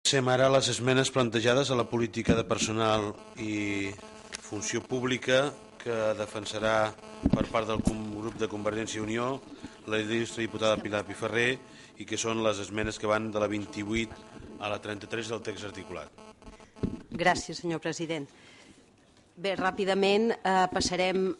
Passem ara a les esmenes plantejades a la política de personal i funció pública que defensarà per part del grup de Convergència i Unió la il·lustre diputada Pilar Piferrer i que són les esmenes que van de la 28 a la 33 del text articulat. Gràcies, senyor president. Bé, ràpidament passarem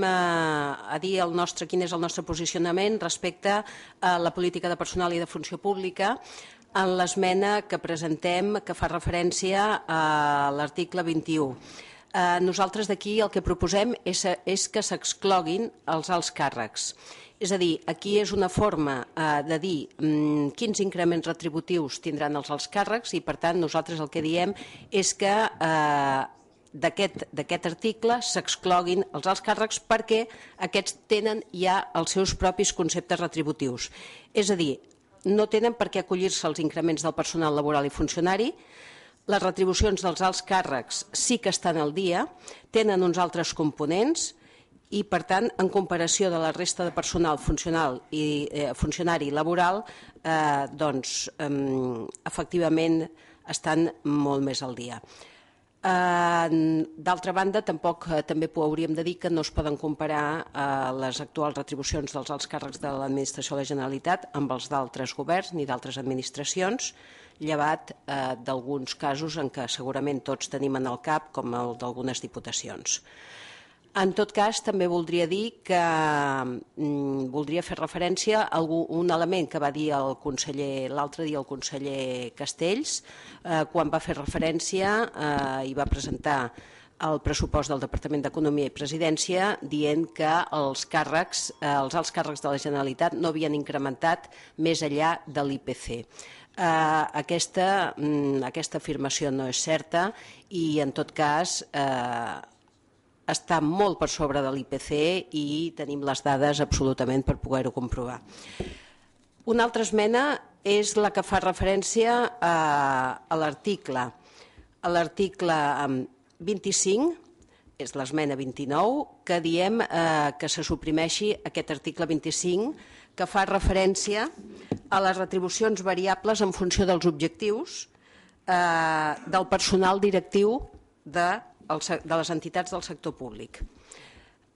a dir quin és el nostre posicionament respecte a la política de personal i de funció pública en l'esmena que presentem que fa referència a l'article 21. Nosaltres d'aquí el que proposem és que s'excloguin els alts càrrecs. És a dir, aquí és una forma de dir quins increments retributius tindran els alts càrrecs i, per tant, nosaltres el que diem és que d'aquest article s'excloguin els alts càrrecs perquè aquests tenen ja els seus propis conceptes retributius. És a dir, no tenen per què acollir-se als increments del personal laboral i funcionari. Les retribucions dels alts càrrecs sí que estan al dia, tenen uns altres components i, per tant, en comparació de la resta de personal funcionari i laboral, efectivament estan molt més al dia. D'altra banda, també hauríem de dir que no es poden comparar les actuals retribucions dels alts càrrecs de l'administració de la Generalitat amb els d'altres governs ni d'altres administracions, llevat d'alguns casos en què segurament tots tenim en el cap, com el d'algunes diputacions. En tot cas, també voldria dir que voldria fer referència a un element que va dir l'altre dia el conseller Castells quan va fer referència i va presentar el pressupost del Departament d'Economia i Presidència dient que els alts càrrecs de la Generalitat no havien incrementat més enllà de l'IPC. Aquesta afirmació no és certa i, en tot cas, està molt per sobre de l'IPC i tenim les dades absolutament per poder-ho comprovar. Una altra esmena és la que fa referència a l'article 25, és l'esmena 29, que diem que se suprimeixi aquest article 25 que fa referència a les retribucions variables en funció dels objectius del personal directiu de les entitats del sector públic.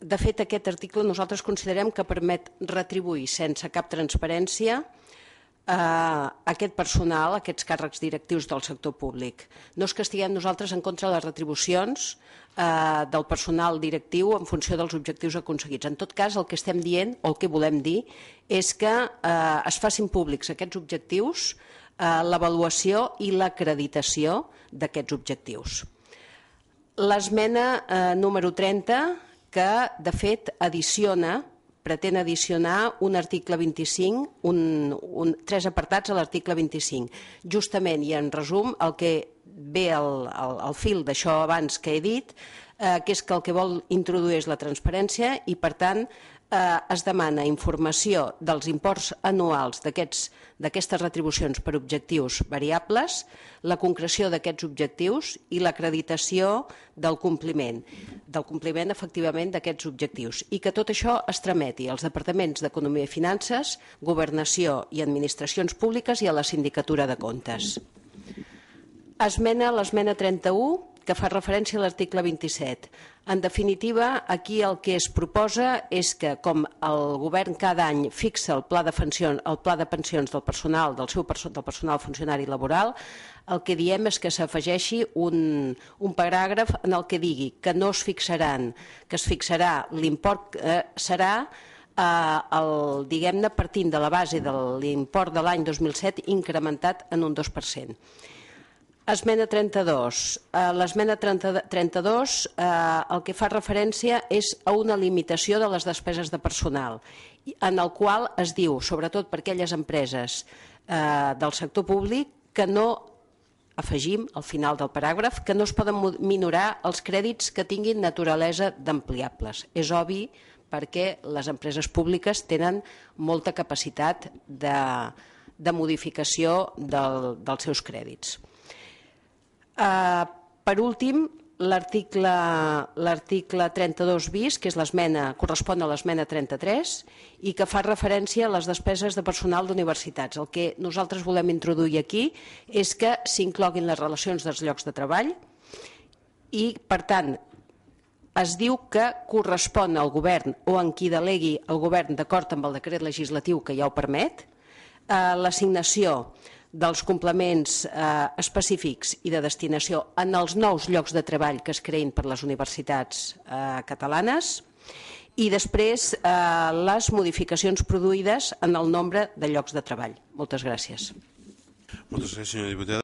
De fet, aquest article nosaltres considerem que permet retribuir sense cap transparència aquest personal, aquests càrrecs directius del sector públic. No és que estiguem nosaltres en contra de les retribucions del personal directiu en funció dels objectius aconseguits. En tot cas, el que estem dient, o el que volem dir, és que es facin públics aquests objectius, l'avaluació i l'acreditació d'aquests objectius. L'esmena número 30, que de fet pretén addicionar un article 25, tres apartats a l'article 25. Justament i en resum el que ve al fil d'això abans que he dit, que és que el que vol introduir és la transparència i, per tant, es demana informació dels imports anuals d'aquestes retribucions per objectius variables, la concreció d'aquests objectius i l'acreditació del compliment efectivament d'aquests objectius i que tot això es trameti als departaments d'Economia i Finances, Governació i Administracions Públiques i a la Sindicatura de Comptes. L'esmena 31, que fa referència a l'article 27. En definitiva, aquí el que es proposa és que, com el govern cada any fixa el pla de pensions del personal, del personal funcionari laboral, el que diem és que s'afegeixi un paràgraf en el que digui que no es fixaran, que es fixarà l'import serà diguem-ne partint de la base de l'import de l'any 2007 incrementat en un 2%. Esmena 32. L'esmena 32 el que fa referència és a una limitació de les despeses de personal, en el qual es diu, sobretot per aquelles empreses del sector públic, que no, afegim al final del paràgraf, que no es poden minorar els crèdits que tinguin naturalesa d'ampliables. És obvi perquè les empreses públiques tenen molta capacitat de modificació dels seus crèdits. Per últim, l'article 32 bis, que és correspon a l'esmena 33 i que fa referència a les despeses de personal d'universitats. El que nosaltres volem introduir aquí és que s'incloguin les relacions dels llocs de treball i, per tant, es diu que correspon al govern o en qui delegui el govern d'acord amb el decret legislatiu que ja ho permet, l'assignació dels complements específics i de destinació en els nous llocs de treball que es creïn per les universitats catalanes i després les modificacions produïdes en el nombre de llocs de treball. Moltes gràcies. Moltes gràcies, senyora diputada.